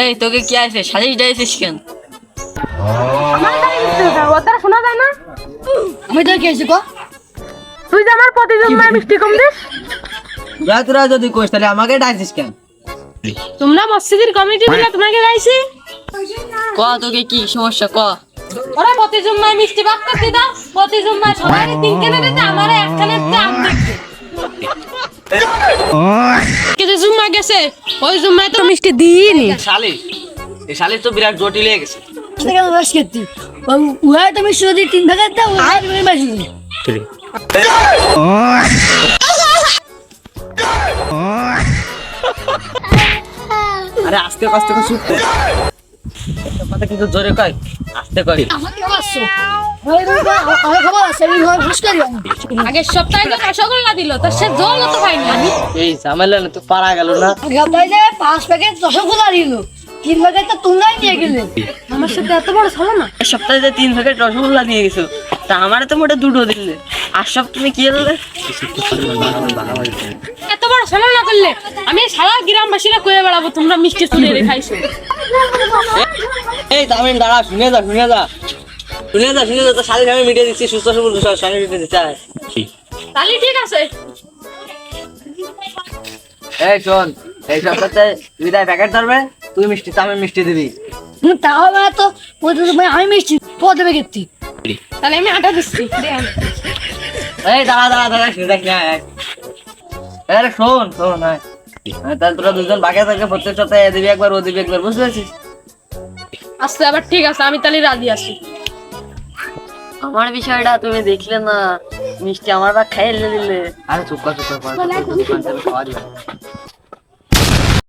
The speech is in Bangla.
এই তোকে কি আছে সালিশ ডাইছিস কেন? আমার তাই মিষ্টি দাও, ওটা শোনা যায় না? আমি তো কেছি কো তুই যে আমার প্রতি জন্মায় মিষ্টি কম দিস। তোরা যদি কইস তাহলে আমাকে ডাকছিস কেন? তোমরা মসজিদের কমিটি মিলে তোমাকে গাইছি। ক তোকে কি সমস্যা ক? ওরা প্রতি জন্মায় মিষ্টি ভাগ করতে দাও, প্রতি জন্মায় সবাই 3 কেজি দিতে, আমারে 1 কেজি দিতে আম দেখতে। কিন্তু জুম্মা গেছে, ওই জুম্মায় তো মিষ্টি দিইনি। শালিশ, এই শালিশ তো বিরাট জটিল হয়ে গেছে। থেকে বাস করতে উহাই তুমি যদি 3 ভাগে দাও উহাই তুমি বাসি আরে আস্তে কষ্ট করে চুপ কর। কথা কিন্তু জোরে কয়, আস্তে কর। আমাকে বাসছো আমি খবর আছে আমি ঘর খুশ করি আগের সপ্তাহে যে রসগোল্লা দিল, তার সে জল তো খাইনি আমি। এই ঝামেলা না তো পারা গেল না। গাবাই যে 5 প্যাকেট রসগোল্লা দিল 3 প্যাকেট তো তোমরাই নিয়ে গেলে আমার সাথে এত বড় ছলো না। সপ্তাহে যে 3 প্যাকেট রসগোল্লা নিয়ে গেছো, তা আমারে তো মোটে 2টো দিলে। আর সব তুমি কি দিলে? এত বড় ছলো না করলে আমি সারা গ্রামবাসীরা কয়ে বেড়াবো তোমরা মিষ্টি চুরি রে খাইছো। এই তামিন দাঁড়া, শুনে যা তো শালিশ আমি মিটিয়ে দিচ্ছি, সুস্থ সবল শালিশ মিটিয়ে দিচ্ছি। তাহলে ঠিক আছে। এই শোন, এই সপ্তাহে তুই তাই প্যাকেট ধরবে, তুই মিষ্টি তো আমি মিষ্টি দিবি। তাও না তো আমি মিষ্টি পদে গেছি তাহলে আমি আটা দিচ্ছি। এই দাঁড়া শুনে দেখ না। আরে শোন হ্যাঁ, তাহলে তোরা দুজন বাকি থাকবে, প্রত্যেক সপ্তাহে এ দিবি একবার ও দিবি একবার, বুঝতে পারছিস? আচ্ছা আবার ঠিক আছে, আমি তাহলে রাজি আছি। আমার বিষয়টা তুমি দেখলে না, মিষ্টি আমার বা খাইয়ে দিলে। আরে চুপ কর, খাওয়া দিবে।